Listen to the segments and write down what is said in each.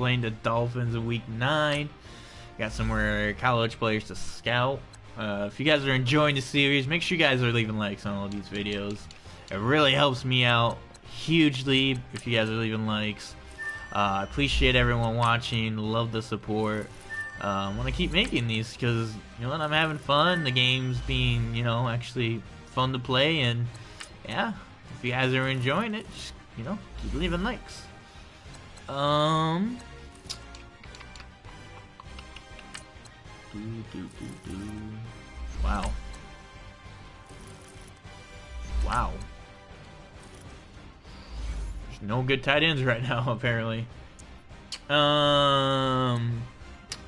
playing the Dolphins in Week 9. Got some more college players to scout. If you guys are enjoying the series, make sure you guys are leaving likes on all these videos. It really helps me out hugely if you guys are leaving likes. I appreciate everyone watching. Love the support. I want to keep making these because, you know what, I'm having fun. The game's being, you know, actually fun to play. And, yeah, if you guys are enjoying it, just, you know, keep leaving likes. Wow. Wow. There's no good tight ends right now, apparently.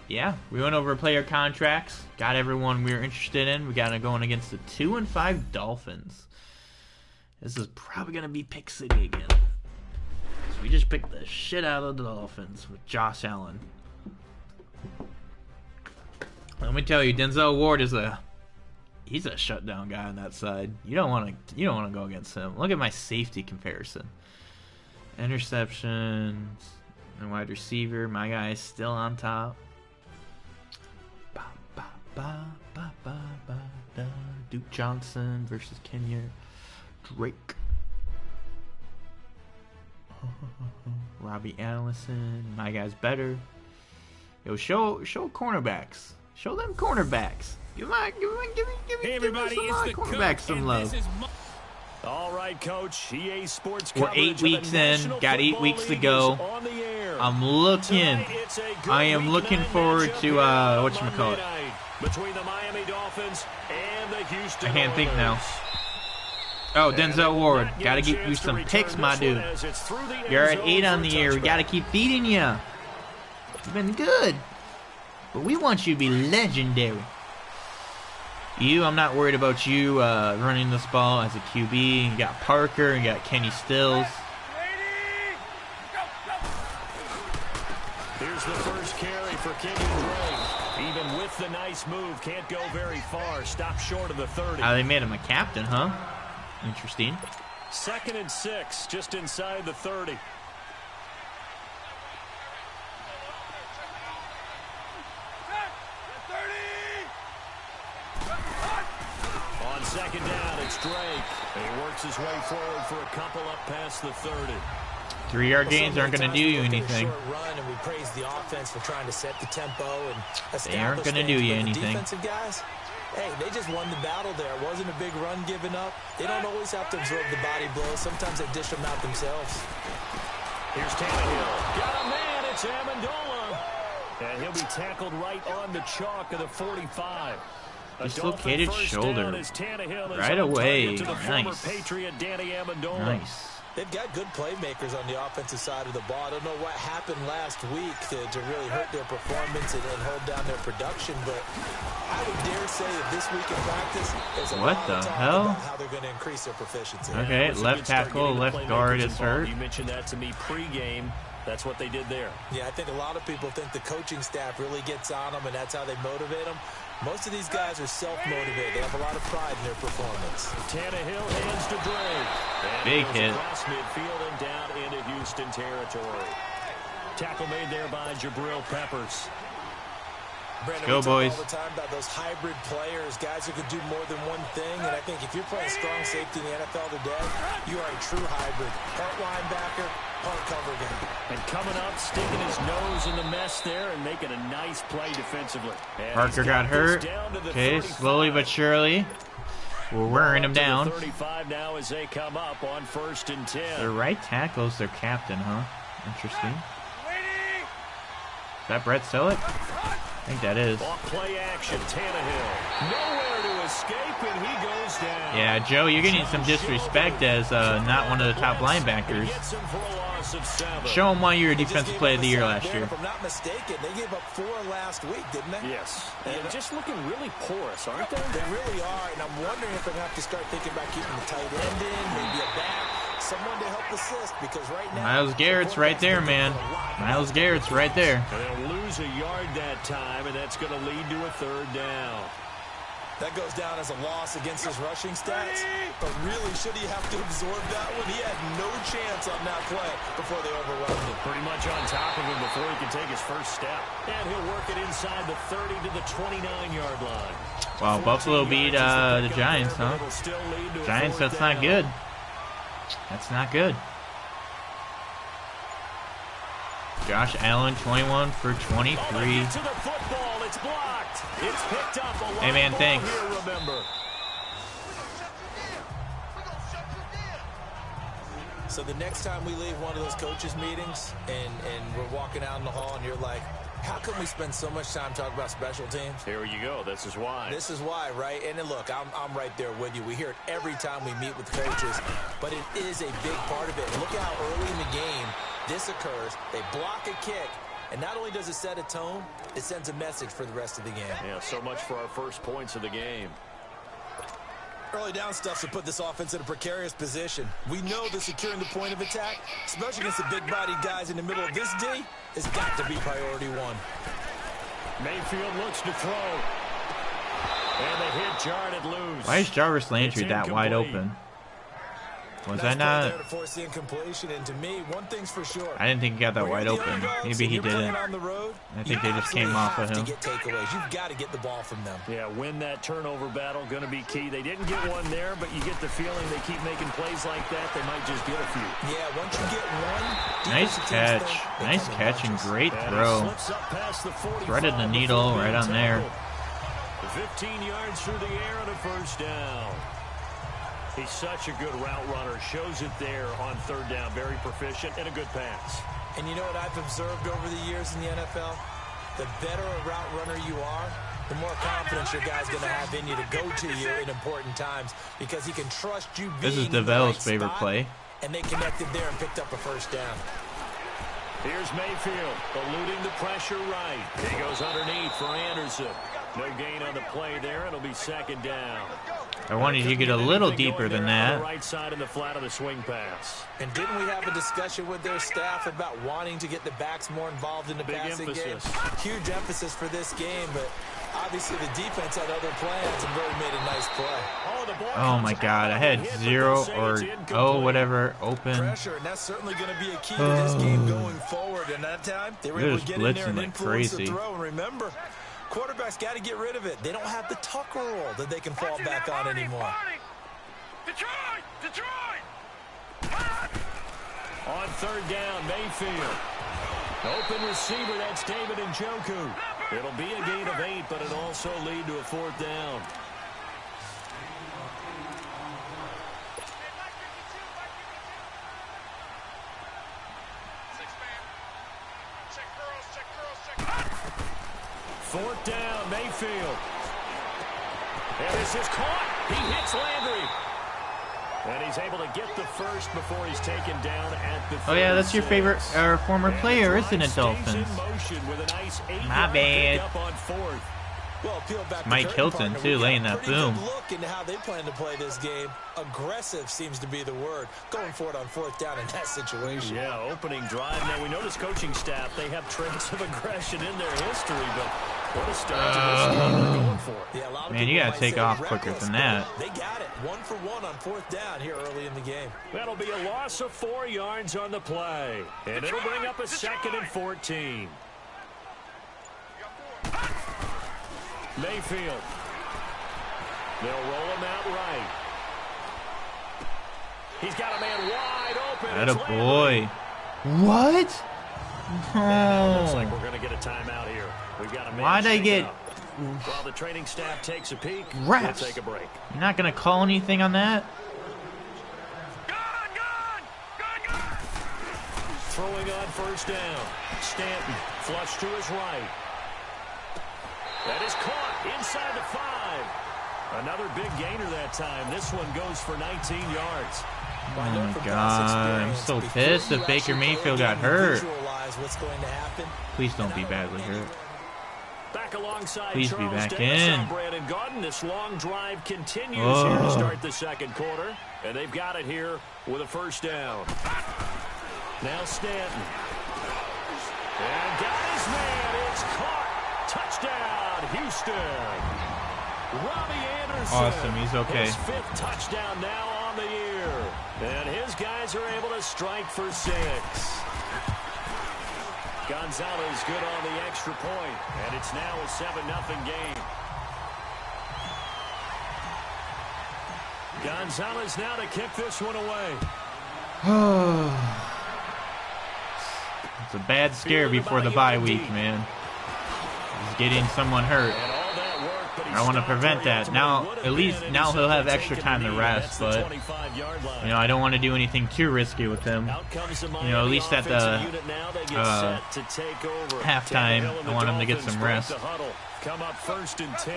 Yeah, we went over player contracts. Got everyone we were interested in. We got it going against the 2-5 Dolphins. This is probably going to be pick city again. So we just picked the shit out of the Dolphins with Josh Allen. Let me tell you, Denzel Ward is he's a shutdown guy on that side. You don't want to go against him. Look at my safety comparison. Interceptions and wide receiver. My guy is still on top. Duke Johnson versus Kenya Drake. Robbie Allison. My guy's better. Yo, show cornerbacks. Show them cornerbacks. Give me hey everybody, some it's the cornerbacks some love. All right, Coach. EA Sports. We're 8 weeks in. Got 8 weeks to go. I'm looking. I am looking forward to whatchamacallit. Between the Miami Dolphins and the Houston I can't think Oilers. now. Oh, Denzel Ward. Gotta get you some picks, my dude. You're at 8 on the year. We gotta keep feeding you. You've been good. But we want you to be legendary. I'm not worried about you running this ball as a QB. You got Parker, you got Kenny Stills. Here's the first carry for Kenyon Drake. Even with the nice move, can't go very far. Stop short of the 30. They made him a captain, huh? Interesting. 2nd and 6, just inside the 30. On 2nd down, it's Drake. And he works his way forward for a couple up past the 30. 3-yard gains aren't going to do you anything. Run and we praise the offense for trying to set the tempo and they aren't going to do you anything. Defensive guys, hey, they just won the battle there. It wasn't a big run given up. They don't always have to absorb the body blows. Sometimes they dish them out themselves. Here's Tannehill. Got a man. It's Amendola. And he'll be tackled right on the chalk of the 45. Dislocated shoulder. Right away. Nice. Nice. They've got good playmakers on the offensive side of the ball. I don't know what happened last week to really hurt their performance and hold down their production, but I would dare say that this week in practice, there's a lot of talk about how they're going to increase their proficiency. Okay, left tackle, left guard is hurt. You mentioned that to me pregame. That's what they did there. Yeah, I think a lot of people think the coaching staff really gets on them, and that's how they motivate them. Most of these guys are self-motivated. They have a lot of pride in their performance. Tannehill hands to Drake. Big hit. Across midfield and down into Houston territory. Tackle made there by Jabril Peppers. Brandon, go, boys. All the time about those hybrid players, guys who can do more than one thing. And I think if you're playing strong safety in the NFL today, you are a true hybrid. Part linebacker, part cover guy. And coming up, sticking his nose in the mess there and making a nice play defensively. And Parker got hurt. Okay, slowly but surely. We're wearing him down. 35 now as they come up on 1st and 10. Their right tackle's their captain, huh? Interesting. Is that Brett Selleck? I think that is. Off play action, Tannehill. Nowhere to escape, and he goes down. Yeah, Joe, you're getting some disrespect as not one of the top linebackers. Show them why you were defensive player of the year last year. If I'm not mistaken, they gave up 4 last week, didn't they? Yes. And just looking really porous, aren't they? They really are, and I'm wondering if they're going to have to start thinking about keeping the tight end in, maybe a back, someone to help assist, because right now... Myles Garrett's right there, man. Myles Garrett's right there. And they'll lose a yard that time, and that's going to lead to a 3rd down. That goes down as a loss against his rushing stats. But really, should he have to absorb that one? He had no chance on that play before they overrun him. Pretty much on top of him before he can take his first step. And he'll work it inside the 30 to the 29-yard line. Wow, Buffalo beat the Giants, huh? Giants, that's not good. That's not good. Josh Allen, 21 for 23. Hey, man, thanks. So the next time we leave one of those coaches' meetings and we're walking out in the hall and you're like, how come we spend so much time talking about special teams? Here you go. This is why. This is why, right? And then look, I'm right there with you. We hear it every time we meet with coaches, but it is a big part of it. Look at how early in the game this occurs. They block a kick, and not only does it set a tone, it sends a message for the rest of the game. Yeah, so much for our first points of the game. Early down stuff to put this offense in a precarious position. We know that securing the point of attack, especially against the big-bodied guys in the middle of this D, has got to be priority one. Mayfield looks to throw. And the hit jarred loose. Why is Jarvis Landry that wide open? Was I not? There to force the incompletion, and to me, one thing's for sure. I didn't think he got that wide open. Maybe he didn't. I think they just came off of him. Get takeaways. You've got to get the ball from them. Yeah, win that turnover battle, going to be key. They didn't get one there, but you get the feeling they keep making plays like that, they might just get a few. Yeah, once you get one. Nice catch. Nice catch and great throw. Threaded the needle right on there. 15 yards through the air and a first down. He's such a good route runner. Shows it there on third down. Very proficient and a good pass. And you know what I've observed over the years in the NFL? The better a route runner you are, the more confidence your guy's going to have in you to go to you in important times because he can trust you being This is DeVel's favorite play. And they connected there and picked up a first down. Here's Mayfield, eluding the pressure right. He goes underneath for Anderson. No gain on the play there. It'll be second down. I wanted you to get a little deeper than that. Right side in the flat of the swing pass. And didn't we have a discussion with their staff about wanting to get the backs more involved in the passing game? Huge emphasis for this game, but obviously the defense had other plans and really made a nice play. Oh my God, I had 0 or whatever open. Pressure, and that's certainly going to be a key to this game going forward. And that time, they were able to get in there and influence the throw. And remember, quarterbacks got to get rid of it. They don't have the Tucker roll that they can fall back on anymore. Detroit! On third down, Mayfield. Open receiver, that's David Njoku. It'll be a gain of 8, but it'll also lead to a fourth down. Fourth down, Mayfield. And this is caught. He hits Landry. And he's able to get the first before he's taken down at the 36. Oh yeah, that's your favorite former player, isn't it, Dolphins? My bad. Well, peel back Mike Hilton, too, laying that boom. Look into how they plan to play this game. Aggressive seems to be the word. Going for it on fourth down in that situation. Yeah, opening drive. Now, we know this coaching staff, they have traits of aggression in their history, but what a start to this game they're going for. Yeah, man, you got to take off quicker than that. They got it. 1 for 1 on fourth down here early in the game. That'll be a loss of 4 yards on the play. And it'll bring up a second and 14. Mayfield. They'll roll him out right. He's got a man wide open. Attaboy. What? Oh. Looks like we're going to get a timeout here. We've got a man. Why'd I get... While the training staff takes a peek, refs. We'll take a break. You're not going to call anything on that? Throwing on first down. Stanton flush to his right. That is caught inside the 5. Another big gainer that time. This one goes for 19 yards. Oh my God, I'm so pissed that Baker Mayfield got hurt. Please don't be badly hurt. Back alongside Please be back in. Brandon Gaudin. This long drive continues here to start the second quarter. And they've got it here with a first down. Now Stanton. And got his man. It's caught. Touchdown, Houston. Robbie Anderson. Awesome, he's okay. His 5th touchdown now on the year. And his guys are able to strike for 6. Gonzalez good on the extra point, and it's now a 7-0 game. Gonzalez now to kick this one away. It's a bad scare before the bye week, man. He's getting someone hurt. I want to prevent that. Now, at least now he'll have extra time to rest, but, you know, I don't want to do anything too risky with him. You know, at least at the halftime, I want him to get some rest. Come up 1st and 10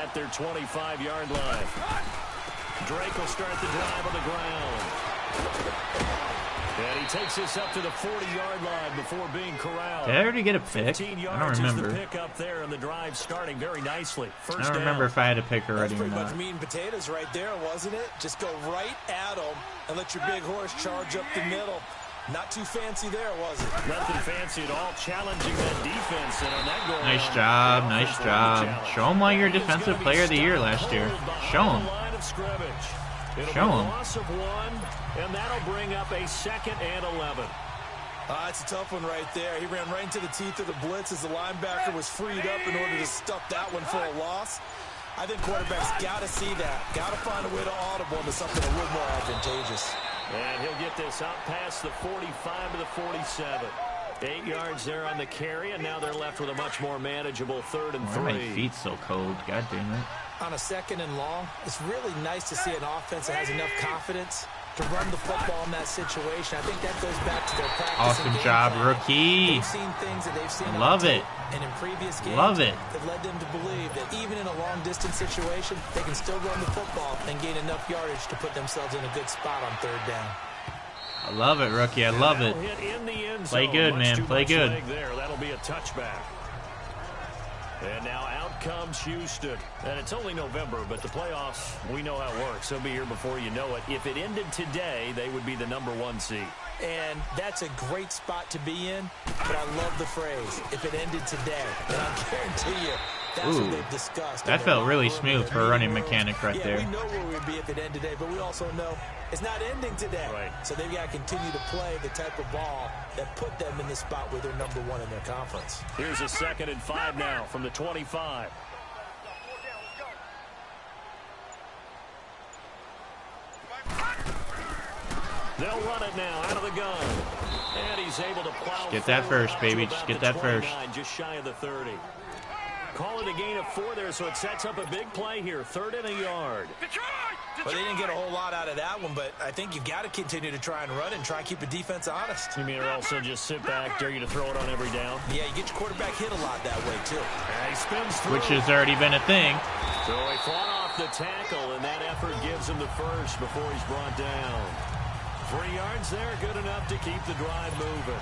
at their 25-yard line. Drake will start the drive on the ground. And he takes this up to the 40-yard line before being corralled. Did I already get a pick? I don't remember. Pick up there, and the drive starting very nicely. I don't remember if I had a pick already or not. That's pretty much meat and potatoes right there, wasn't it? Just go right at them and let your big horse charge up the middle. Not too fancy there, was it? Nothing fancy at all. Challenging that defense. And on that goal nice job, nice job. Show him why you're Defensive Player of the Year last year. Show him. Show him. Loss of 1, and that'll bring up a 2nd and 11. It's a tough one right there. He ran right into the teeth of the blitz as the linebacker was freed up in order to stuff that one for a loss. I think quarterbacks got to see that. Got to find a way to audible into something a little more advantageous. And he'll get this up past the 45 to the 47. 8 yards there on the carry, and now they're left with a much more manageable 3rd and 3. Why are my feet so cold? God damn it. On a 2nd and long, it's really nice to see an offense that has enough confidence to run the football in that situation. I think that goes back to their practice. Awesome job, rookie. They've seen things that they've seen. Love it. And in previous games, love it. That led them to believe that even in a long-distance situation, they can still run the football and gain enough yardage to put themselves in a good spot on 3rd down. I love it, rookie. I love it. Play good, man. Play good. That'll be a touchback. And now out comes Houston. And it's only November, but the playoffs, we know how it works. They'll be here before you know it. If it ended today, they would be the #1 seed. And that's a great spot to be in, but I love the phrase, if it ended today. And I guarantee you, that's what they've discussed. That felt really smooth for a running mechanic right there. We know where we'd be if it ended today, but we also know it's not ending today. Right. So they've got to continue to play the type of ball that put them in the spot where they're #1 in their conference. Here's a 2nd and 5 now from the 25. They'll run it now out of the gun. And he's able to plow. Just get that first, baby. Just get that first. Just shy of the 30. Call it a gain of 4 there, so it sets up a big play here. 3rd and a yard. Well, they didn't get a whole lot out of that one, but I think you've got to continue to try and run and try and keep the defense honest. You mean or also just sit back, dare you to throw it on every down? Yeah, you get your quarterback hit a lot that way, too. And he spins through. Which has already been a thing. So he fought off the tackle, and that effort gives him the first before he's brought down. 3 yards there, good enough to keep the drive moving.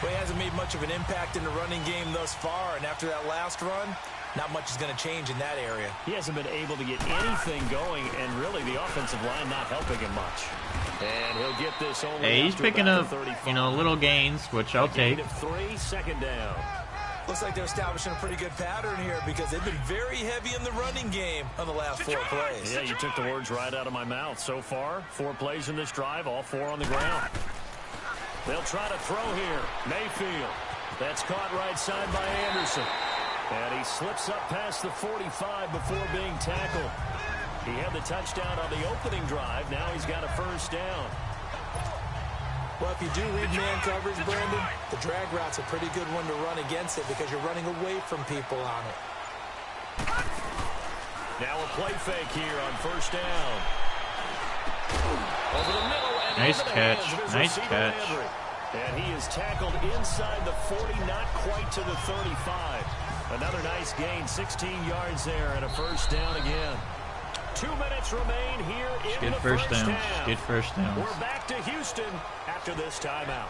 Well, he hasn't made much of an impact in the running game thus far, and after that last run, not much is going to change in that area. He hasn't been able to get anything going, and really the offensive line not helping him much. And he'll get this only. Hey, he's picking up, you know, little gains, which I'll take. 3, 2nd down. Looks like they're establishing a pretty good pattern here because they've been very heavy in the running game on the last 4 plays. Yeah, you took the words right out of my mouth. So far, 4 plays in this drive, all 4 on the ground. They'll try to throw here. Mayfield. That's caught right side by Anderson. And he slips up past the 45 before being tackled. He had the touchdown on the opening drive. Now he's got a 1st down. Well, if you do read man coverage, Brandon, the drag route's a pretty good one to run against it because you're running away from people on it. Now a play fake here on 1st down. Over the middle and nice over the catch. hands of his Nice receiver, catch. Landry. And he is tackled inside the 40, not quite to the 35. Another nice gain, 16 yards there, and a 1st down again. 2 minutes remain here in the first half. Good first downs. We're back to Houston after this timeout.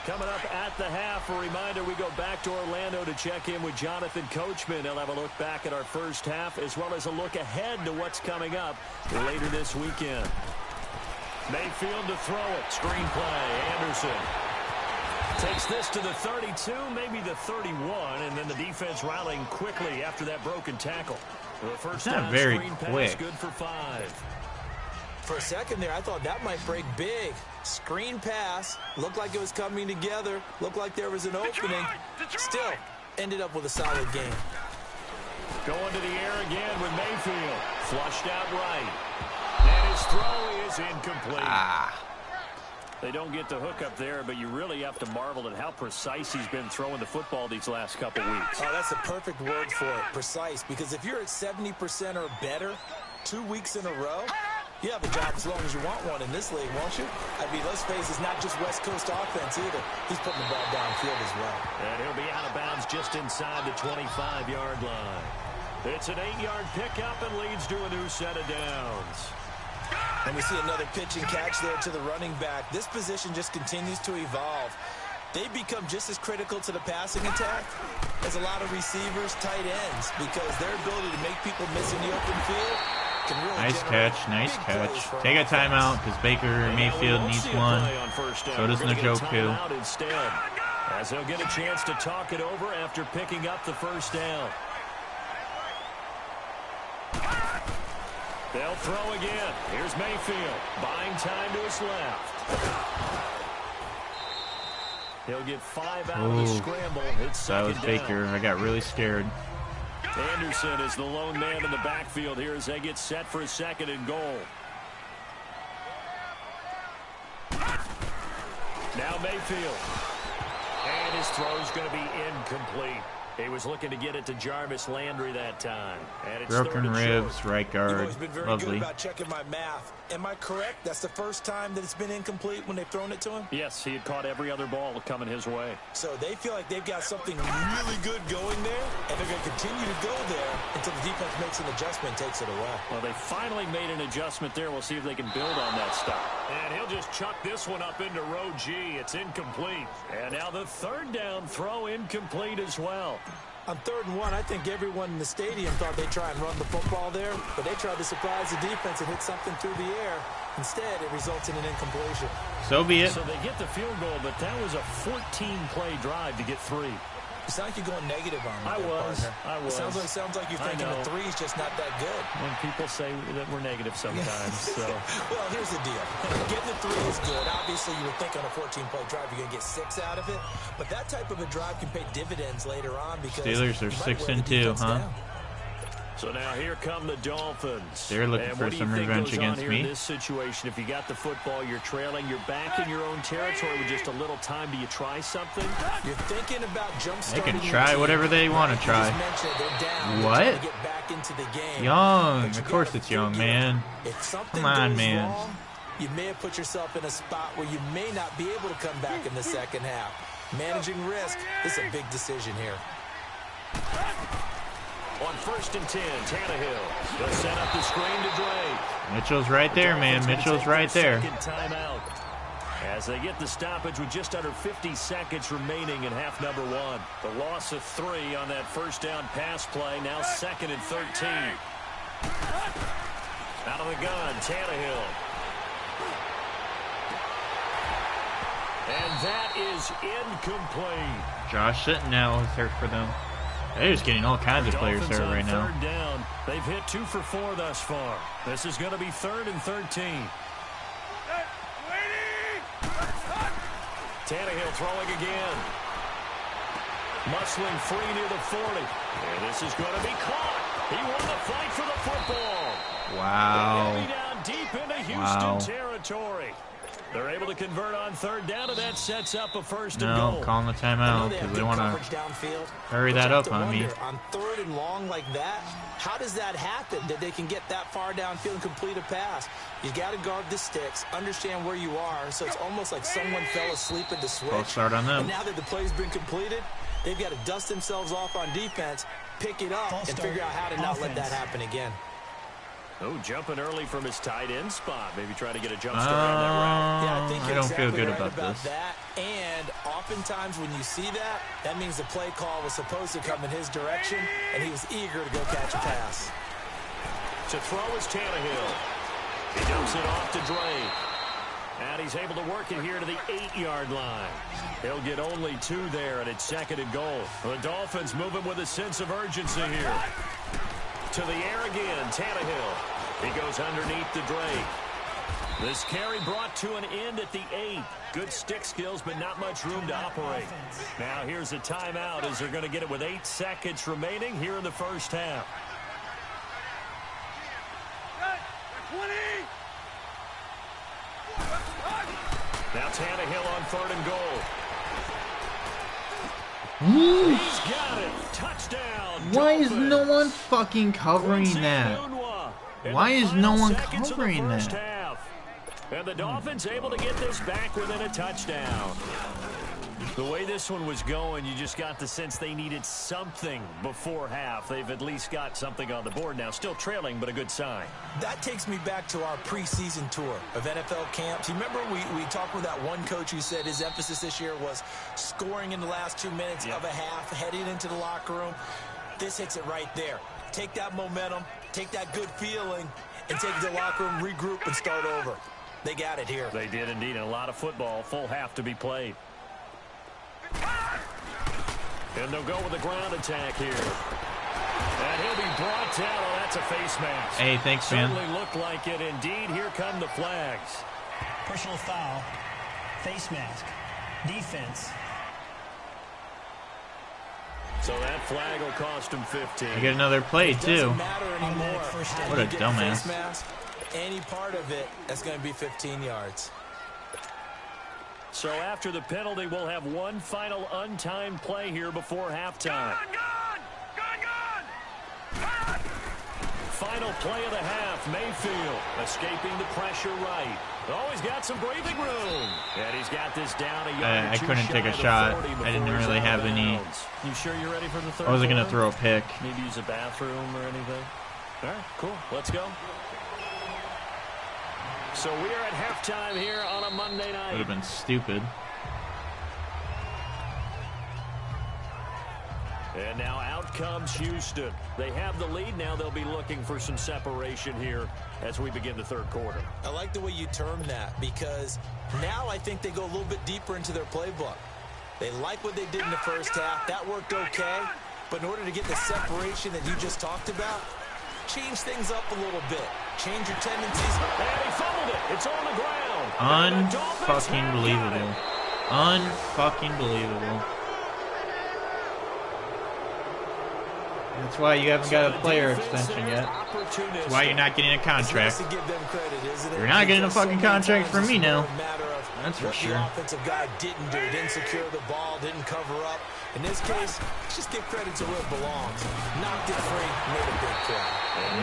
Coming up at the half, a reminder, we go back to Orlando to check in with Jonathan Coachman. He'll have a look back at our first half as well as a look ahead to what's coming up later this weekend. Mayfield to throw it. Screen play. Anderson. Takes this to the 32, maybe the 31, and then the defense rallying quickly after that broken tackle. The first not very screen quick. pass, good for 5. For a second there, I thought that might break big. Screen pass. Looked like it was coming together. Looked like there was an opening. Still, ended up with a solid game. Going to the air again with Mayfield. Flushed out right. And his throw is incomplete. They don't get the hook up there, but you really have to marvel at how precise he's been throwing the football these last couple weeks. Oh, that's the perfect word for it, precise. Because if you're at 70% or better 2 weeks in a row, you have a job as long as you want one in this league, won't you? I mean, let's face it, it's not just West Coast offense either. He's putting the ball downfield as well. And he'll be out of bounds just inside the 25-yard line. It's an 8-yard pickup and leads to a new set of downs. And we see another pitch and catch there to the running back. This position just continues to evolve. They become just as critical to the passing attack as a lot of receivers, tight ends, because their ability to make people miss in the open field can really Nice catch. Take a timeout because Baker Mayfield needs one. So does Njoku. As he'll get a chance to talk it over after picking up the first down. They'll throw again. Here's Mayfield. Buying time to his left. He'll get 5 out of the scramble. It's that was second Baker. down. I got really scared. Anderson is the lone man in the backfield here as they get set for a 2nd and goal. Now Mayfield. And his throw's going to be incomplete. He was looking to get it to Jarvis Landry that time. And it's Broken ribs, right guard. You've always been very Lovely. good about checking my math. Am I correct? That's the first time that it's been incomplete when they've thrown it to him? Yes, he had caught every other ball coming his way. So they feel like they've got something really good going there, and they're going to continue to go there until the defense makes an adjustment and takes it away. Well, they finally made an adjustment there. We'll see if they can build on that stop. And he'll just chuck this one up into row G. It's incomplete. And now the 3rd down throw incomplete as well. On 3rd and 1, I think everyone in the stadium thought they'd try and run the football there, but they tried to surprise the defense and hit something through the air. Instead, it results in an incompletion. So be it. So they get the field goal, but that was a 14-play drive to get 3. It sounds like you're going negative on me. I was. It sounds like you're thinking the 3's just not that good. When people say that we're negative sometimes. So. Well, here's the deal. Getting the 3 is good. Obviously, you would think on a 14-play drive you're going to get 6 out of it. But that type of a drive can pay dividends later on because Steelers are 6-2, huh? Down. So now here come the Dolphins. They're looking for some revenge against me. In this situation, if you got the football, you're trailing, you're back in your own territory with just a little time. Do you try something? You're thinking about jump They starting. can try whatever they want to try. What? Get back into the game. Young. Of course it's Young, man. If something Come on, goes man. wrong, you may have put yourself in a spot where you may not be able to come back in the second half. Managing risk is a big decision here. On 1st and 10, Tannehill. They'll set up the screen to Drake. Mitchell's right there, man. Mitchell's right there. Second timeout. As they get the stoppage with just under 50 seconds remaining in half number 1. The loss of 3 on that first down pass play. Now 2nd and 13. Out of the gun, Tannehill. And that is incomplete. Josh Sitton now is hurt for them. They're just getting all kinds of players hurt right now. 3rd down. They've hit 2 for 4 thus far. This is going to be 3rd and 13. Tannehill throwing again. Muscling free near the 40. And this is going to be caught. He won the fight for the football. Wow. He'll be down deep into Houston territory. They're able to convert on 3rd down, and that sets up a 1st and goal. No, calling the timeout because they want to hurry that up on me. On 3rd and long like that, how does that happen that they can get that far downfield and complete a pass? You got to guard the sticks, understand where you are, so it's almost like someone fell asleep at the switch. False start on them. And now that the play's been completed, they've got to dust themselves off on defense, pick it up, and figure out how to not let that happen again. Oh, jumping early from his tight end spot. Maybe trying to get a jump start on that route. Yeah, I think I don't feel good about this. that. And oftentimes when you see that, that means the play call was supposed to come in his direction, and he was eager to go catch a pass. To throw is Tannehill. He dumps it off to Drake. And he's able to work it here to the 8-yard line. He'll get only 2 there, and it's 2nd and goal. The Dolphins moving with a sense of urgency here. To the air again, Tannehill. He goes underneath to Drake. This carry brought to an end at the 8. Good stick skills, but not much room to operate. Now here's a timeout as they're going to get it with 8 seconds remaining here in the first half. 20. Now Tannehill on 3rd and goal. Woo. He's got it. Touchdown. Why is Dolphins. no one fucking covering that? Why is no one covering that? Half. And the Dolphins able to get this back within a touchdown. The way this one was going, you just got the sense they needed something before half. They've at least got something on the board now. Still trailing, but a good sign. That takes me back to our preseason tour of NFL camps. You remember we talked with that one coach who said his emphasis this year was scoring in the last 2 minutes of a half, heading into the locker room. This hits it right there. Take that momentum, take that good feeling, and take it to the locker room, regroup, and start over. They got it here. They did indeed, and a lot of football. Full half to be played. And they'll go with a ground attack here. And he'll be brought down. Oh, that's a face mask. Hey, thanks, man. Certainly looked like it. Indeed, here come the flags. Personal foul, face mask, defense. So that flag will cost him 15. I get another play, It too. doesn't matter anymore. What a You get dumbass. face mask, any part of it, that's going to be 15 yards. So after the penalty, we'll have one final untimed play here before halftime. Final play of the half, Mayfield escaping the pressure right. Oh, he's got some breathing room. And he's got this down a yard. I couldn't take a shot. I didn't really have any. You sure you're ready for the third? I wasn't going to quarter? throw a pick. Maybe use a bathroom or anything. All right, cool. Let's go. So we are at halftime here on a Monday night. Would have been stupid. And now out comes Houston. They have the lead. Now they'll be looking for some separation here as we begin the third quarter. I like the way you term that because now I think they go a little bit deeper into their playbook. They like what they did in the first half. That worked okay. But in order to get the separation that you just talked about, change things up a little bit. Change your tendencies. And he fumbled it. It's on the ground. Un-fucking believable. Un-fucking believable. That's why you haven't got a player extension yet. That's why you're not getting a contract. You're not getting a fucking contract from me now. That's for sure. The offensive guy didn't do. Didn't secure the ball. Didn't cover up. In this case, let's just give credit to where it belongs. Knocked it free. Made a big play.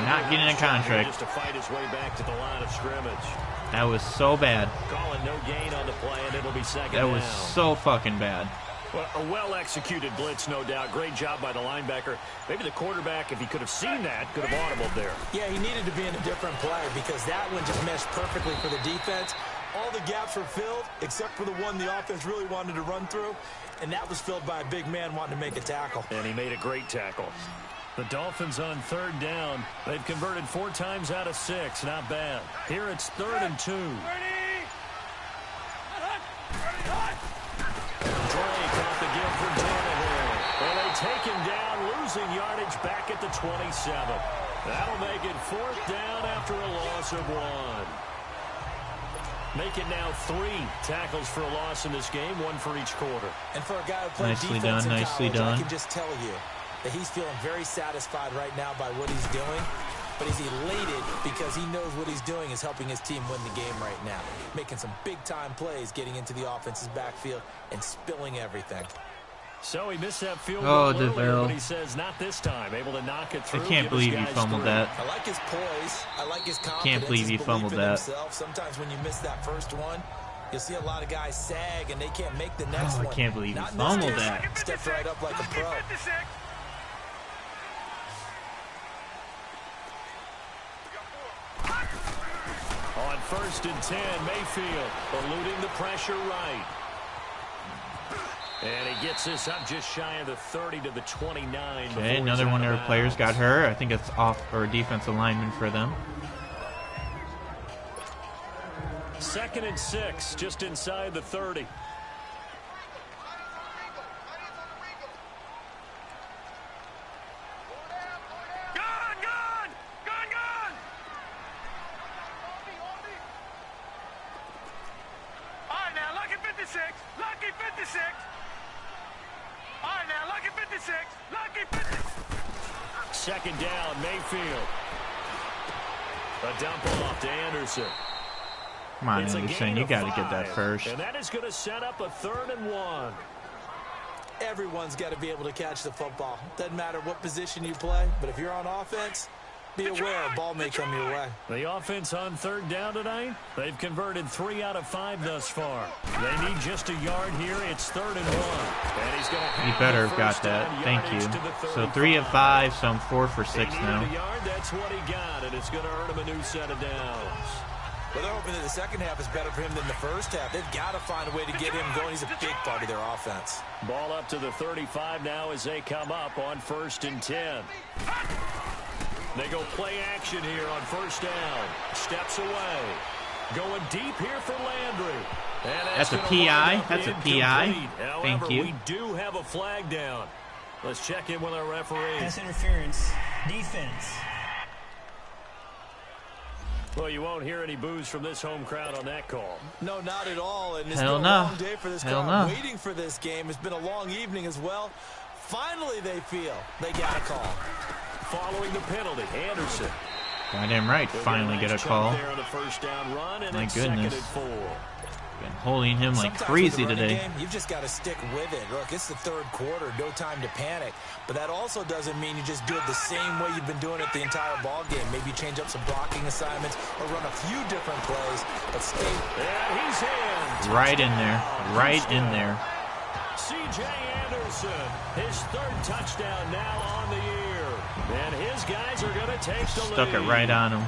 Not getting a contract. Just to fight his way back to the line of scrimmage. That was so bad. Calling no gain on the play, and it'll be second That down. was so fucking bad. Well, a well-executed blitz, no doubt. Great job by the linebacker. Maybe the quarterback, if he could have seen that, could have audibled there. Yeah, he needed to be in a different play because that one just meshed perfectly for the defense. All the gaps were filled except for the one the offense really wanted to run through, and that was filled by a big man wanting to make a tackle. And he made a great tackle. The Dolphins on third down. They've converted 4 times out of 6. Not bad. Here it's 3rd and 2. Drake off the give for Tannehill. And they take him down, losing yardage back at the 27. That'll make it 4th down after a loss of 1. Make it now 3 tackles for a loss in this game, 1 for each quarter. And for a guy who played Nicely defense done, in nicely college, done. I can just tell you that he's feeling very satisfied right now by what he's doing. But he's elated because he knows what he's doing is helping his team win the game right now. Making some big-time plays, getting into the offense's backfield, and spilling everything. So he missed that field Oh, goal earlier, DeVille. but he says not this time. Able to knock it through. I can't give his believe he guys fumbled 3. that. I like his poise. I like his confidence. Can't believe his he belief fumbled in that. himself. Sometimes when you miss that first one, you'll see a lot of guys sag and they can't make the next Oh, one. I can't believe he Not in this fumbled case. that. Stepped right up like a pro. On 1st and 10, Mayfield eluding the pressure right. And he gets this up just shy of the 30 to the 29. Okay, another one of their players got hurt. I think it's off or defensive lineman for them. 2nd and 6, just inside the 30. Lucky 56. All right, now, lucky 56. Lucky 56. 2nd down, Mayfield. A dump off to Anderson. Come on, Anderson, you got to get that first. And that is going to set up a 3rd and 1. Everyone's got to be able to catch the football. Doesn't matter what position you play, but if you're on offense, be aware a ball may come your way. The offense on 3rd down tonight, they've converted 3 out of 5 thus far. They need just a yard here. It's 3rd and 1. And he's going to You better have got that. Thank you. So 3 of 5, so I'm 4 for 6 now. A yard, that's what he got, and it's going to earn him a new set of downs. Well, they're hoping that the second half is better for him than the first half. They've got to find a way to get him going. He's a big part of their offense. Ball up to the 35 now as they come up on 1st and 10. They go play action here on 1st down. Steps away. Going deep here for Landry. And that's a PI. That's a PI. Thank you. We do have a flag down. Let's check in with our referee. Pass interference. Defense. Well, you won't hear any boos from this home crowd on that call. No, not at all. And it's Hell been a long day for this crowd. Waiting for this game. It's been a long evening as well. Finally, they feel they got a call. Following the penalty, Anderson. Goddamn right, finally get a call. There on the 1st down run, and my it's goodness. 2nd and 4. Been holding him like crazy today. Game, you've just got to stick with it. Look, it's the 3rd quarter, no time to panic. But that also doesn't mean you just do it the same way you've been doing it the entire ball game. Maybe change up some blocking assignments or run a few different plays. But stay. And he's in. Right in there. Right in there. C.J. Anderson, his 3rd touchdown now on the year. And his guys are going to take the lead. Stuck it right on him.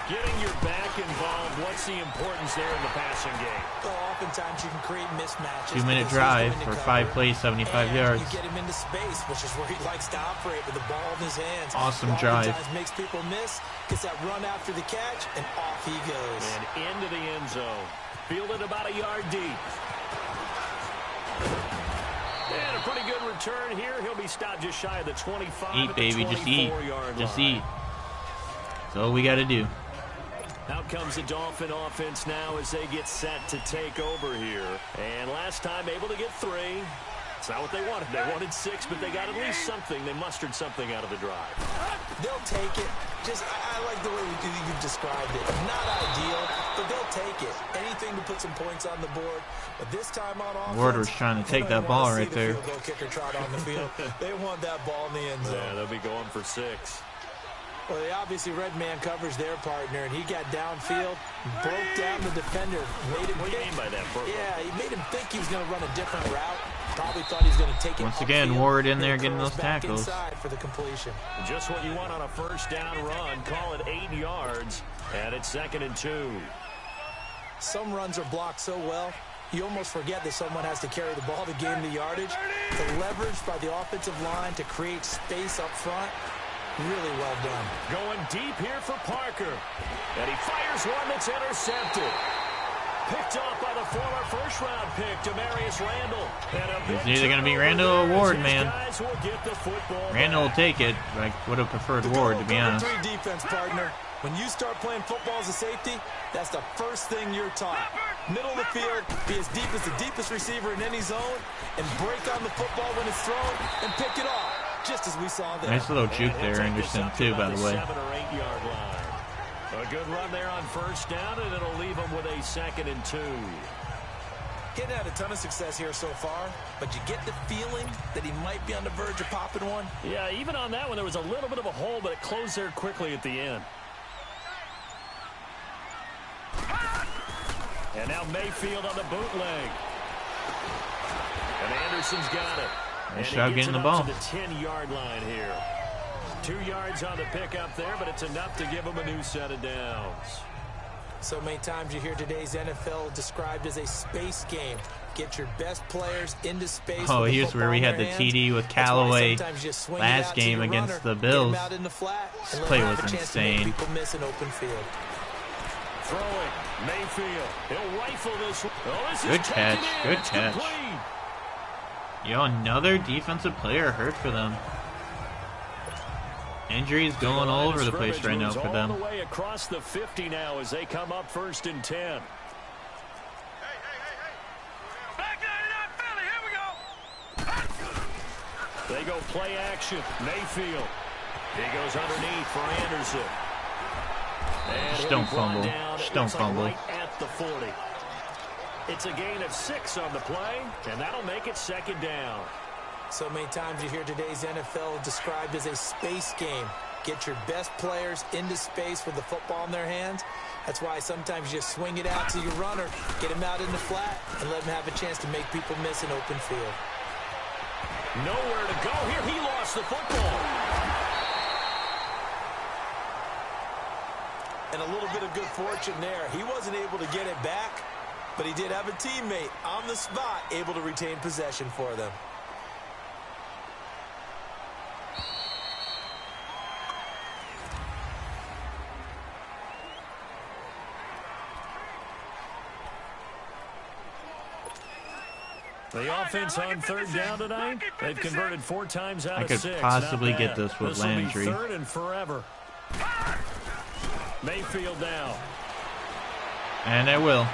Getting your back involved, what's the importance there in the passing game? Well, oftentimes you can create mismatches. 2-minute drive for 5 plays, 75 yards. You get him into space, which is where he likes to operate with the ball in his hands. Awesome drive. Makes people miss, gets that run after the catch, and off he goes. And into the end zone. Fielded about a yard deep. And a pretty good return here. He'll be stopped just shy of the 25. Eat, baby, just eat. Just eat. That's all we got to do. Out comes the Dolphin offense now as they get set to take over here. And last time able to get 3. It's not what they wanted. They wanted 6, but they got at least something. They mustered something out of the drive. They'll take it. Just, I like the way you've described it. Not ideal, but they'll take it. Anything to put some points on the board. But this time on offense, Ward was trying to take that ball right there. Field goal kicker trot on the field. They want that ball in the end zone. Yeah, they'll be going for 6. Well, they obviously read man coverage their partner, and he got downfield, broke down the defender, made him. What do you mean by that? Yeah, he made him think he was going to run a different route. Probably thought he was going to take it. Once again, Ward in there getting those tackles. For the completion. Just what you want on a 1st down run. Call it 8 yards, and it's 2nd and 2. Some runs are blocked so well, you almost forget that someone has to carry the ball to gain the yardage. The leverage by the offensive line to create space up front. Really well done. Going deep here for Parker. And he fires one that's intercepted. Picked off by the former 1st-round pick, Demarius Randall. It's either going to be Randall or Ward, man. Randall will take it, but I would have preferred Ward, to be honest. 3 defense, partner. When you start playing football as a safety, that's the first thing you're taught. Middle of the field, be as deep as the deepest receiver in any zone, and break on the football when it's thrown, and pick it off. Just as we saw there. Nice little juke there, Anderson, too, by the way. 7 or 8 yard line. A good run there on 1st down, and it'll leave him with a 2nd and 2. Getting had a ton of success here so far, but you get the feeling that he might be on the verge of popping one. Yeah, even on that one, there was a little bit of a hole, but it closed there quickly at the end. And now Mayfield on the bootleg. And Anderson's got it. Nice job getting the ball. To the 10-yard line here. 2 yards on the pickup there, but it's enough to give him a new set of downs. So many times you hear today's NFL described as a space game. Get your best players into space. Oh, here's where we had the TD with Callaway last game against the Bills. This play was insane. People miss an open field. Throwing Mayfield, he'll rifle this one. Oh, this Good is catch, taken in. good It's catch. complete. Yo, another defensive player hurt for them. Injuries going all over the place right now for All them. the way across the 50 now as they come up 1st and 10. Back 99 Philly, here we go. They go play action. Mayfield. He goes underneath for Anderson. And Just he'll don't be brought fumble. down, Just it don't looks like fumble. right at the 40. It's a gain of 6 on the play, and that'll make it 2nd down. So many times you hear today's NFL described as a space game. Get your best players into space with the football in their hands. That's why sometimes you just swing it out to your runner, get him out in the flat, and let him have a chance to make people miss an open field. Nowhere to go here. He lost the football. And a little bit of good fortune there. He wasn't able to get it back, but he did have a teammate on the spot able to retain possession for them. The offense on 3rd down tonight. They've converted 4 times out I of could 6. possibly Not get bad. this with This will be Landry. 3rd and forever. Mayfield now. And I will.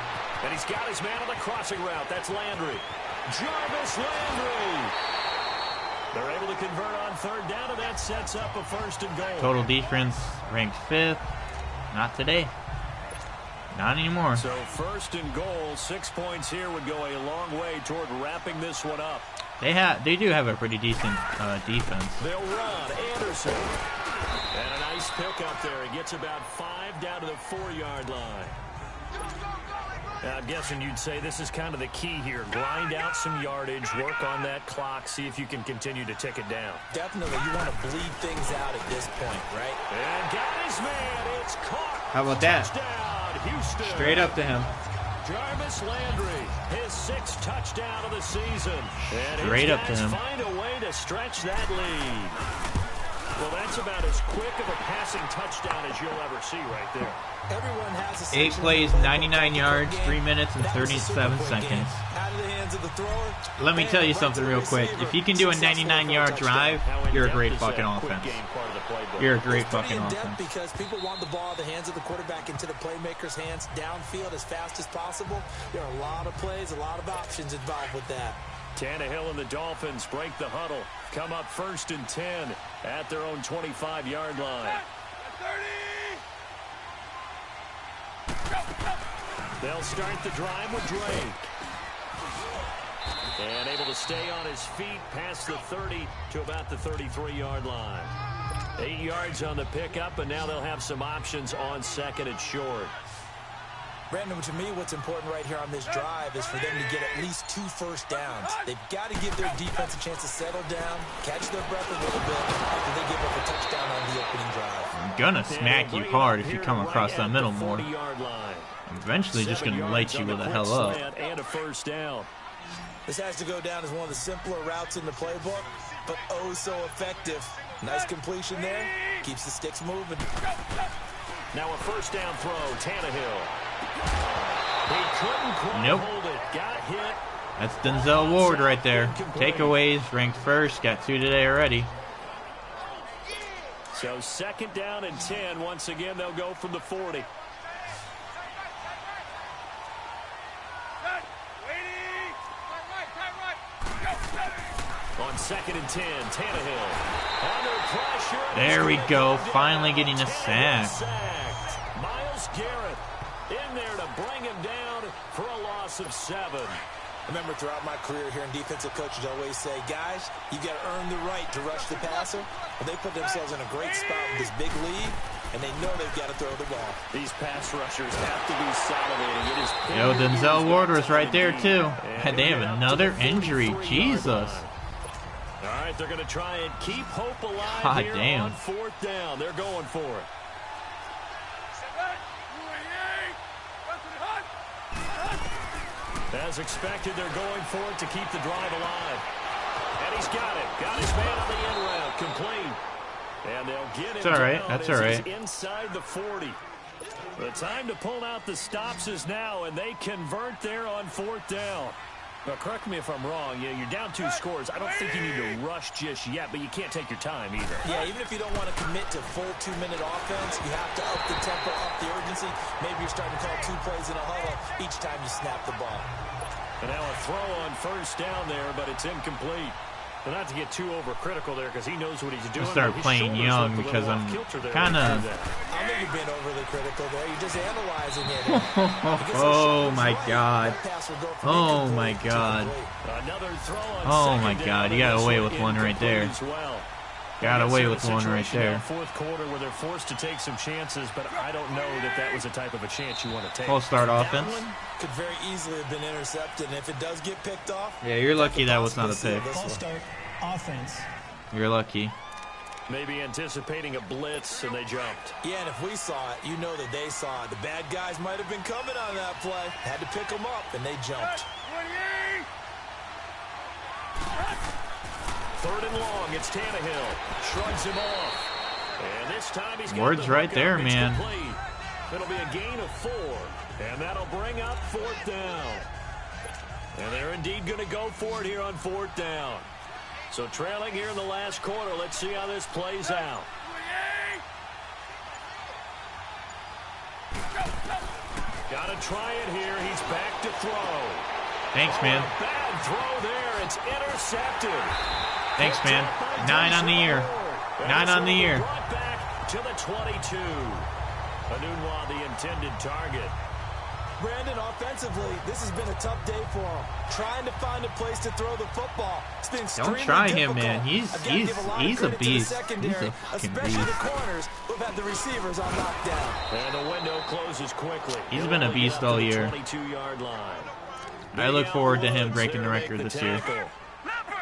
And he's got his man on the crossing route. That's Landry. Jarvis Landry. They're able to convert on 3rd down, and that sets up a 1st and goal. Total defense ranked 5th. Not today. Not anymore. So 1st and goal, 6 points here would go a long way toward wrapping this one up. They do have a pretty decent defense. They'll run. Anderson. And a nice pickup there. He gets about 5 down to the 4-yard line. I'm guessing you'd say this is kind of the key here. Grind out some yardage, work on that clock, see if you can continue to tick it down. Definitely, you want to bleed things out at this point, right? And got his man. It's caught. How about that? Touchdown, Houston. Straight up to him. Jarvis Landry, his 6th touchdown of the season. And Straight his up to guys him. find a way to stretch that lead. Well, that's about as quick of a passing touchdown as you'll ever see right there. Everyone has a 8 section plays, of the playbook 99 for yards, the 3 minutes, and That was a 37 super quick game. seconds. Out of the hands of the thrower. Let me tell you something real quick. If you can do a 99-yard drive, you're a great fucking offense. You're a great fucking It's pretty in-depth offense. because people want the ball in the hands of the quarterback into the playmaker's hands downfield as fast as possible. There are a lot of plays, a lot of options involved with that. Tannehill and the Dolphins break the huddle. Come up 1st and 10 at their own 25-yard line. 30. They'll start the drive with Drake. And able to stay on his feet past the 30 to about the 33-yard line. 8 yards on the pickup, and now they'll have some options on 2nd and short. Brandon, to me, what's important right here on this drive is for them to get at least 2 first downs. They've got to give their defense a chance to settle down, catch their breath a little bit after they give up a touchdown on the opening drive. I'm gonna smack you hard if you come across that middle more. I'm eventually just gonna light you with the hell up. And a 1st down. This has to go down as one of the simpler routes in the playbook, but oh so effective. Nice completion there. Keeps the sticks moving. Now a 1st down throw, Tannehill. He couldn't quite Nope. hold it. Got hit. That's Denzel Ward right there. Takeaways, ranked 1st. Got 2 today already. So 2nd down and 10. Once again, they'll go from the 40. On 2nd and 10, Tannehill. Under pressure. There we go. Finally getting a sack. Myles Garrett in there to bring him down for a loss of 7. Remember, throughout my career here in defensive coaches always say, guys, you got to earn the right to rush the passer. Well, they put themselves in a great spot with this big lead, and they know they've got to throw the ball. These pass rushers have to be salivating. It is Yo, Denzel Ward was right there too. And they have another injury. Jesus. All right, they're going to try and keep hope alive God here damn. on 4th down. They're going for it. As expected, they're going for it to keep the drive alive. And he's got it. Got his man on the end route. Complete. And they'll get him It's all right. down That's as all he's right. inside the 40. The time to pull out the stops is now, and they convert there on 4th down. Now, correct me if I'm wrong. Yeah, you're down 2 scores. I don't think you need to rush just yet, but you can't take your time either. Yeah, even if you don't want to commit to full 2-minute offense, you have to up the tempo, up the urgency. Maybe you're starting to call 2 plays in a huddle each time you snap the ball. And now a throw on 1st down there, but it's incomplete. But not to get too overcritical there because he knows what he's doing. I'll start playing young because I'm kind of... I think you're being overly critical there. You're just analyzing it. Oh, my God. Oh, my God. Another throw on Oh, my God. You got away with one right there. Got away with one right there. 4th quarter where they're forced to take some chances, but I don't know that was the type of a chance you want to take. Full start offense. That one could very easily have been intercepted, and if it does get picked off... Yeah, you're lucky that was not a pick. Full start offense. You're lucky. Maybe anticipating a blitz, and they jumped. Yeah, and if we saw it, you know that they saw it. The bad guys might have been coming on that play. Had to pick them up, and they jumped. 3rd and long, it's Tannehill. Shrugs him off. And this time he's got Word's right there, man. Complete. It'll be a gain of 4. And that'll bring up 4th down. And they're indeed going to go for it here on 4th down. So trailing here in the last quarter, let's see how this plays out. Got to try it here. He's back to throw. Thanks, man. Bad throw there. It's intercepted. Thanks, man. 9 on the year. 9 on the year. Brought back to the 22. Anunwa, the intended target. Brandon, offensively, this has been a tough day for him. Trying to find a place to throw the football. It's been extremely Don't try him, difficult. man. He's a beast. He's a fucking especially beast. the corners who've had the receivers on lockdown. And the window closes quickly. He's been a beast all year. 22-yard line. I look forward to him breaking the record this year.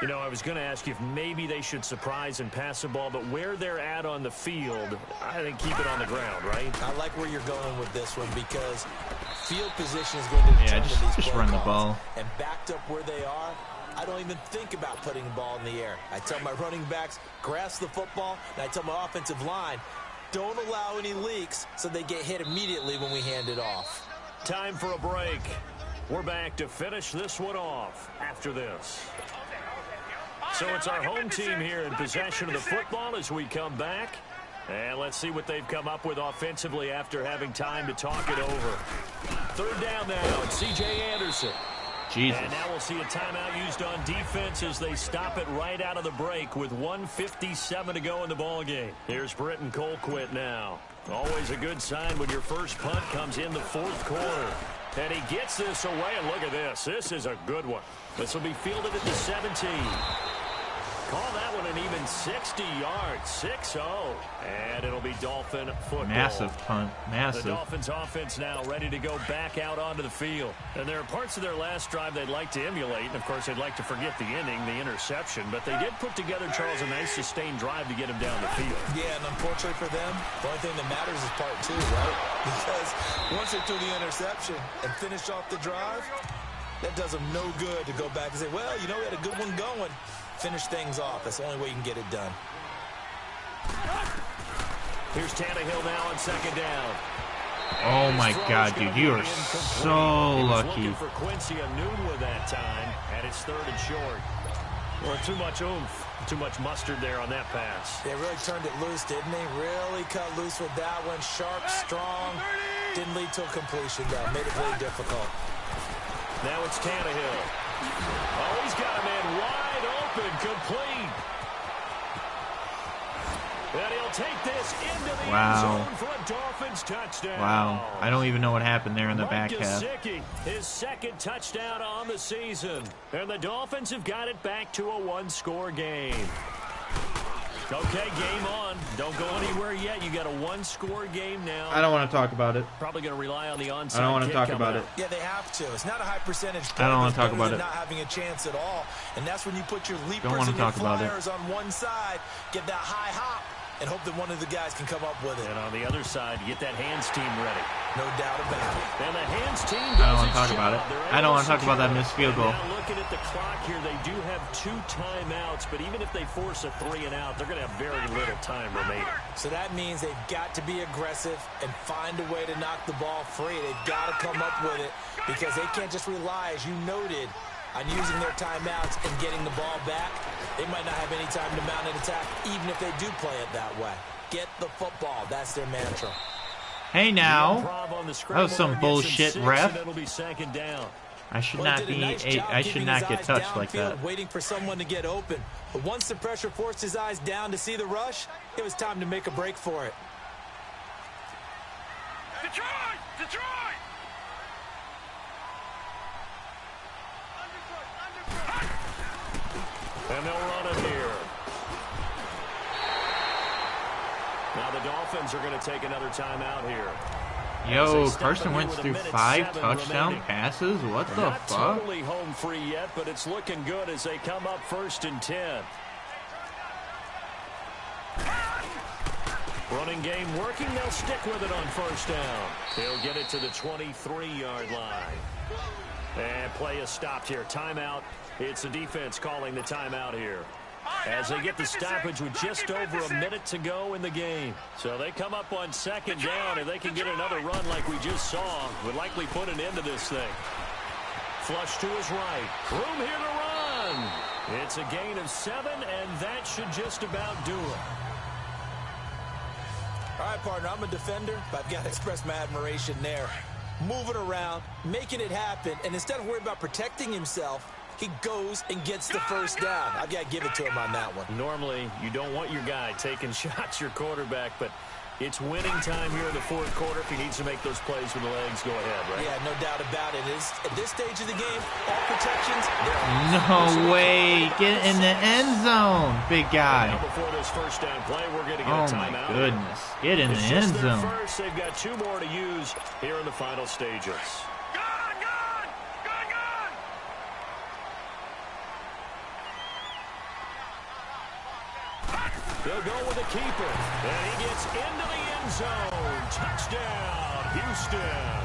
You know, I was going to ask you if maybe they should surprise and pass the ball, but where they're at on the field, I think keep it on the ground, right? I like where you're going with this one because field position is going to determine these play run the calls. ball. And backed up where they are, I don't even think about putting the ball in the air. I tell my running backs, grasp the football, and I tell my offensive line, don't allow any leaks so they get hit immediately when we hand it off. Time for a break. We're back to finish this one off after this. So it's our home team here in possession of the football as we come back. And let's see what they've come up with offensively after having time to talk it over. 3rd down now, it's C.J. Anderson. Jesus. And now we'll see a timeout used on defense as they stop it right out of the break with 1:57 to go in the ballgame. Here's Britton Colquitt now. Always a good sign when your first punt comes in the 4th quarter. And he gets this away, and look at this. This is a good one. This will be fielded at the 17. Call that one an even 60 yards, 6-0. And it'll be Dolphin football. Massive punt. Massive. The Dolphins offense now ready to go back out onto the field. And there are parts of their last drive they'd like to emulate. And, of course, they'd like to forget the inning, the interception. But they did put together, Charles, a nice sustained drive to get him down the field. Yeah, and unfortunately for them, the only thing that matters is part 2, right? Because once they threw the interception and finished off the drive, that does them no good to go back and say, well, you know, we had a good one going. Finish things off. That's the only way you can get it done. Here's Tannehill now on 2nd down. Oh my God, dude, you are so lucky. Looking for Quincy Anunwa that time, and it's 3rd and short. Well, too much oomph, too much mustard there on that pass. They really turned it loose, didn't they? Really cut loose with that one. Sharp, strong. Didn't lead to a completion, though. Made it very difficult. Now it's Tannehill. Oh, he's got a man wide open, complete. And he'll take this into the end zone for a Dolphins touchdown. Wow. I don't even know what happened there in the back half. Gesicki, his 2nd touchdown on the season. And the Dolphins have got it back to a 1-score game. Okay, game on. Don't go anywhere yet. You got a 1-score game now. I don't want to talk about it. Probably going to rely on the onside. I don't want to talk about it. Yeah, they have to. It's not a high percentage. I don't want to talk about it. Not having a chance at all, and that's when you put your leapers Don't want to and your talk about it. flyers on one side, get that high hop, and hope that one of the guys can come up with it. And on the other side, get that hands team ready. No doubt about it. And the hands team I don't want to talk job. about it. They're I don't able want to talk about that secure missed field goal. it. Now looking at the clock here, they do have 2 timeouts, but even if they force a 3 and out, they're going to have very little time remaining. So that means they've got to be aggressive and find a way to knock the ball free. They've got to come up with it because they can't just rely, as you noted, on using their timeouts and getting the ball back. They might not have any time to mount an attack, even if they do play it that way. Get the football. That's their mantra. Hey now, that was some bullshit, ref. I should not be. I should not get touched like that. Waiting for someone to get open, but once the pressure forced his eyes down to see the rush, it was time to make a break for it. Detroit! Detroit! And they'll run it here. Now the Dolphins are going to take another timeout here. Yo, Carson Wentz threw 5 touchdown remaining. passes? What the Not fuck? totally home free yet, but it's looking good as they come up 1st and 10. Running game working. They'll stick with it on 1st down. They'll get it to the 23-yard line. And play is stopped here. Timeout. It's the defense calling the timeout here, as they get the stoppage with just over a minute to go in the game. So they come up on 2nd down. If they can get another run like we just saw, would likely put an end to this thing. Flush to his right. Room here to run. It's a gain of 7, and that should just about do it. All right, partner, I'm a defender, but I've got to express my admiration there. Moving around, making it happen, and instead of worrying about protecting himself, he goes and gets the 1st down. I've got to give it to him on that one. Normally, you don't want your guy taking shots, your quarterback, but it's winning time here in the 4th quarter. If he needs to make those plays with the legs, go ahead, right? Yeah, no doubt about it. At this stage of the game, all protections, No way. Get in the end zone, big guy. Now before this 1st down play, we're going to get Oh a timeout. my goodness. Get in the It's end just their zone. first. They've got 2 more to use here in the final stages. Gone! Gone! Gone! Gone! They'll go with a keeper. And he gets into the end zone. Touchdown, Houston.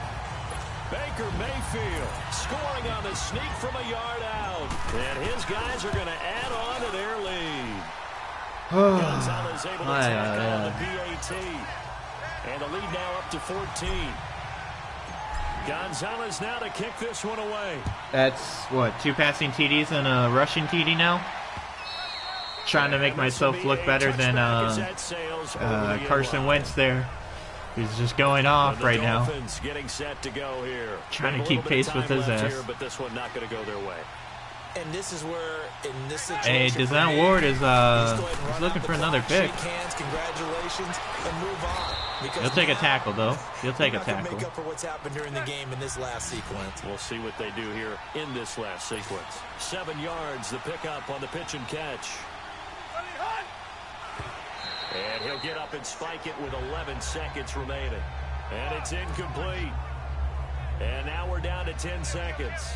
Baker Mayfield scoring on the sneak from a yard out. And his guys are going to add on to their lead. Gonzalez able to tack on the PAT. And the lead now up to 14. Gonzalez now to kick this one away. That's, what, 2 passing TDs and a rushing TD now? Trying to make myself look better than Carson Wentz there. He's just going off right now. Getting set to go here. Trying to keep pace with his ass. Here, but this one not going to go their way. And this is where, in this situation, Hey, Deshaun Ward is he's looking for another pick. Shake hands, congratulations, and move on. Because He'll take a tackle, though. He'll take a not gonna tackle. make up for what's happened during the game in this last sequence. We'll see what they do here in this last sequence. 7 yards, the pickup on the pitch and catch. And he'll get up and spike it with 11 seconds remaining. And it's incomplete. And now we're down to 10 seconds.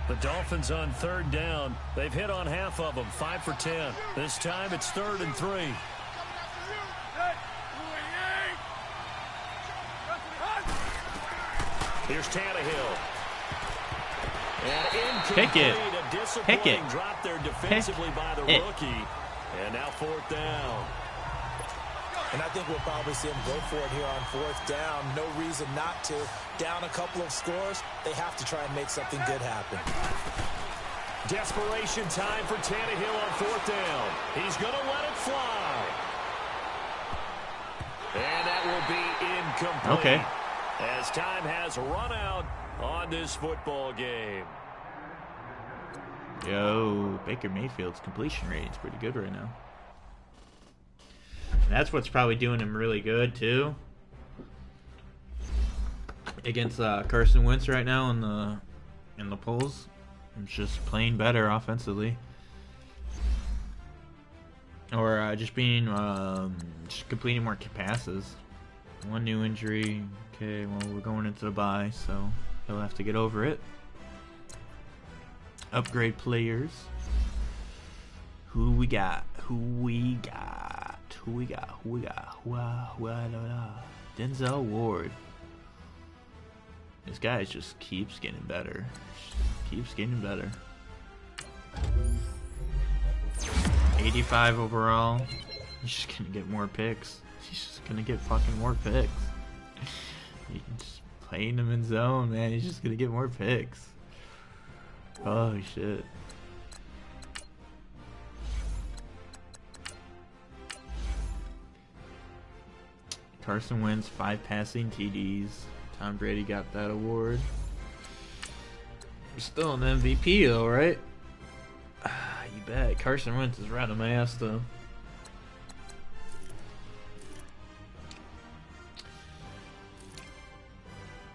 The Dolphins on 3rd down. They've hit on half of them, 5 for 10. This time it's 3rd and 3. Here's Tannehill. And Pick it. incomplete. A Pick disappointing it. drop there defensively by the it. rookie. And now 4th down. And I think we'll probably see them go for it here on 4th down. No reason not to. Down a couple of scores, they have to try and make something good happen. Desperation time for Tannehill on 4th down. He's going to let it fly. And that will be incomplete. Okay. As time has run out on this football game. Yo, Baker Mayfield's completion rate is pretty good right now. That's what's probably doing him really good too. Against Carson Wentz right now in the polls, he's just playing better offensively, or just being just completing more passes. 1 new injury. Okay, well we're going into the bye, so he'll have to get over it. Upgrade players. Who we got? Who we got? Who we got? Who we got? Denzel Ward. This guy just keeps getting better. Keeps getting better. 85 overall. He's just gonna get more picks. He's just gonna get fucking more picks. You just playing him in zone, man. He's just gonna get more picks. Holy shit. Carson Wentz, 5 passing TDs. Tom Brady got that award. We're still an MVP though, right? You bet. Carson Wentz is right on my ass though.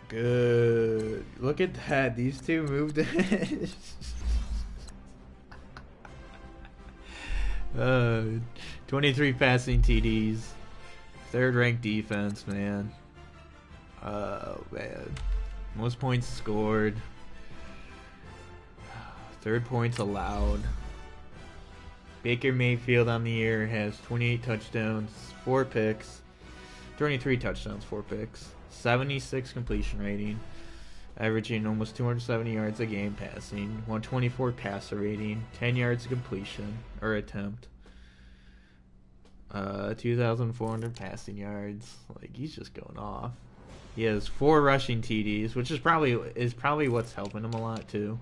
Good. Look at that. These two moved ahead. 23 passing TDs. Third ranked defense, man. Oh, man. Most points scored. Third points allowed. Baker Mayfield on the year has 28 touchdowns, 4 picks. 23 touchdowns, 4 picks. 76 completion rating. Averaging almost 270 yards a game passing. 124 passer rating. 10 yards of completion or attempt. 2,400 passing yards. Like, he's just going off. He has 4 rushing TDs, which is probably what's helping him a lot too.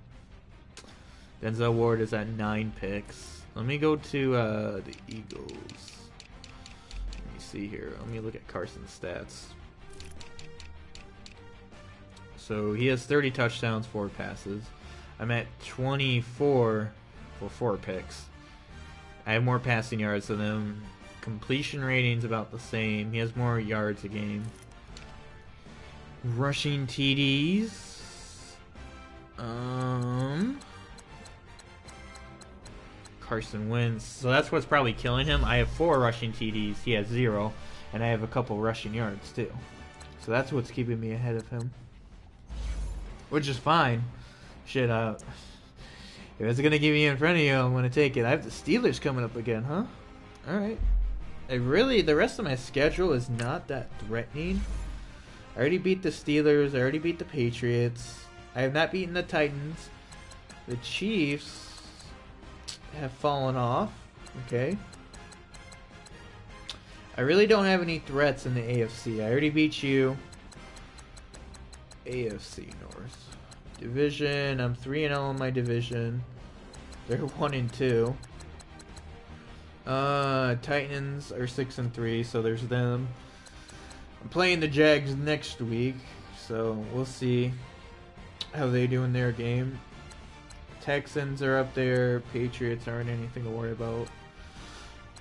Denzel Ward is at 9 picks. Let me go to the Eagles. Let me see here. Let me look at Carson's stats. So he has 30 touchdowns, 4 passes. I'm at 24 for 4 picks. I have more passing yards than him. Completion rating's about the same. He has more yards a game. Rushing TDs. Carson Wentz. So that's what's probably killing him. I have 4 rushing TDs. He has 0. And I have a couple rushing yards too. So that's what's keeping me ahead of him. Which is fine. Shit, if it's gonna give me in front of you, I'm gonna take it. I have the Steelers coming up again, huh? Alright. The rest of my schedule is not that threatening. I already beat the Steelers. I already beat the Patriots. I have not beaten the Titans. The Chiefs have fallen off. Okay. I really don't have any threats in the AFC. I already beat you. AFC North. Division. I'm 3-0 in my division. They're 1-2. Titans are 6-3, so there's them. I'm playing the Jags next week, so we'll see how they do in their game. Texans are up there. Patriots aren't anything to worry about.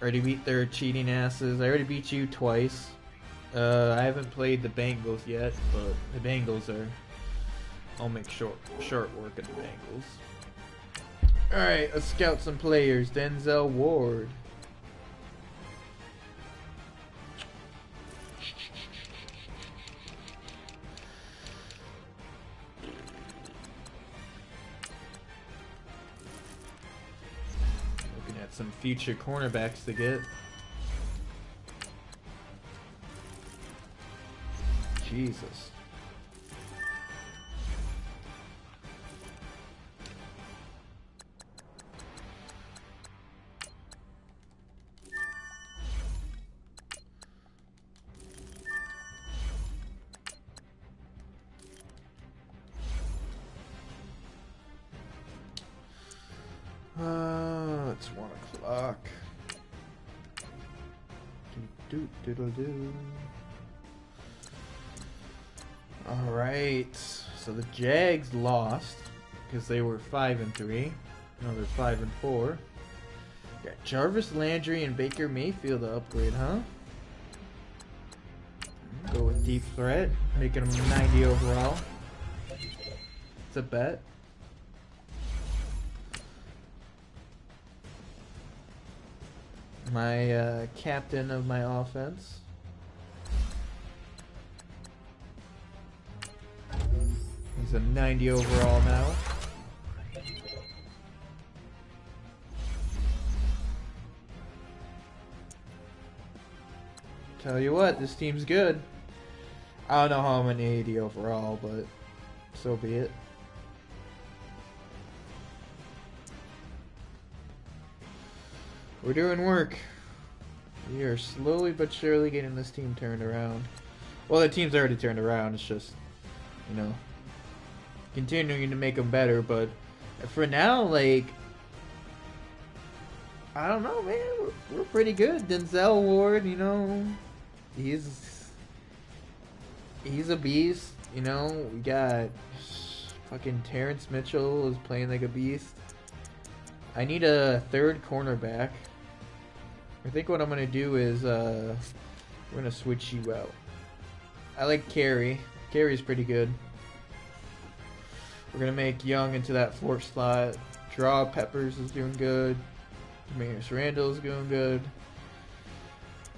Already beat their cheating asses. I already beat you twice. I haven't played the Bengals yet, but the Bengals are... I'll make short work of the Bengals. Alright, let's scout some players. Denzel Ward. Looking at some future cornerbacks to get. Jesus. It's 1 o'clock. Alright, so the Jags lost because they were 5-3. Now they're 5-4. Got Jarvis Landry and Baker Mayfield to upgrade, huh? Go with deep threat, making them 90 overall. It's a bet. My captain of my offense. He's a 90 overall now. Tell you what, this team's good. I don't know how many 80 overall, but so be it. We're doing work. We are slowly but surely getting this team turned around. Well, the team's already turned around. It's just, you know, continuing to make them better. But for now, like, I don't know, man. We're pretty good. Denzel Ward, you know, he's a beast. You know, we got fucking Terrence Mitchell is playing like a beast. I need a third cornerback. I think what I'm gonna do is we're gonna switch you out. I like Carey. Carey's pretty good. We're gonna make Young into that fourth slot. Draw Peppers is doing good. Demarius Randall is doing good.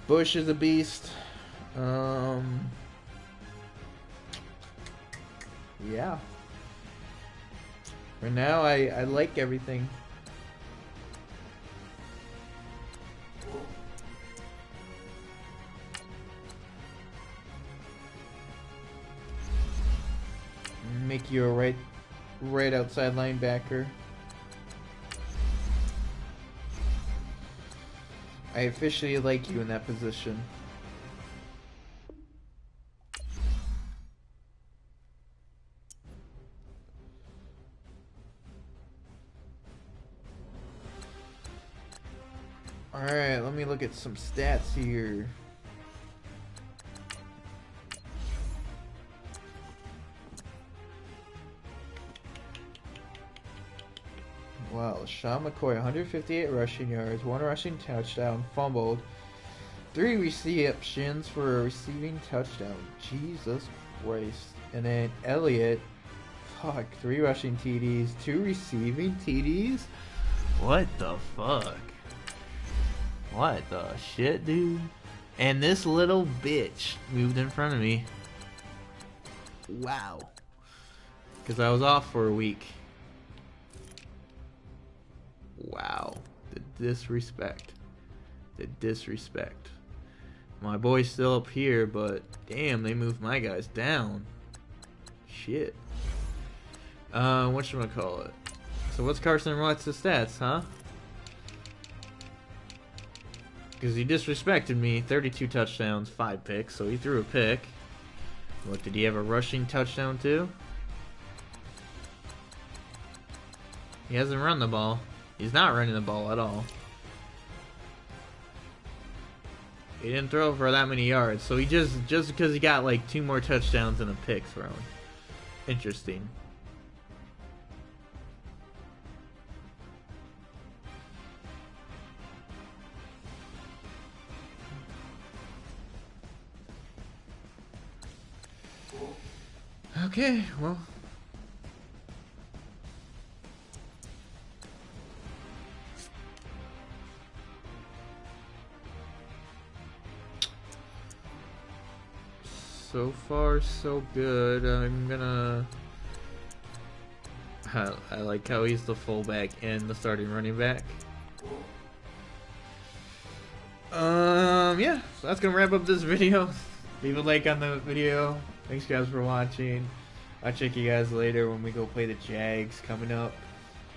Bush is a beast. Yeah. For now, I like everything. Make you a right outside linebacker. I officially like you in that position. Alright, let me look at some stats here. Wow, Sean McCoy, 158 rushing yards, 1 rushing touchdown, fumbled, 3 receptions for a receiving touchdown. Jesus Christ. And then Elliott, 3 rushing TDs, 2 receiving TDs? What the fuck? What the shit, dude? And this little bitch moved in front of me. Wow. Because I was off for a week. Wow. The disrespect. The disrespect. My boy's still up here, but damn, they moved my guys down. Shit. Whatchamacallit? So what's Carson Wentz's stats, huh? Because he disrespected me. 32 touchdowns, 5 picks, so he threw a pick. What, did he have a rushing touchdown too? He hasn't run the ball. He's not running the ball at all. He didn't throw for that many yards, so he just because he got like 2 more touchdowns and a pick thrown. Interesting. Okay, well. So far, so good. I'm gonna... I like how he's the fullback and the starting running back. Yeah, so that's gonna wrap up this video. Leave a like on the video. Thanks guys for watching. I'll check you guys later when we go play the Jags coming up.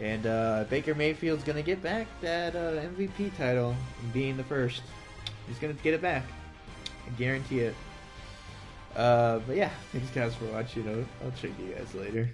And Baker Mayfield's gonna get back that MVP title, being the first. He's gonna get it back. I guarantee it. But yeah, thanks guys for watching. I'll check you guys later.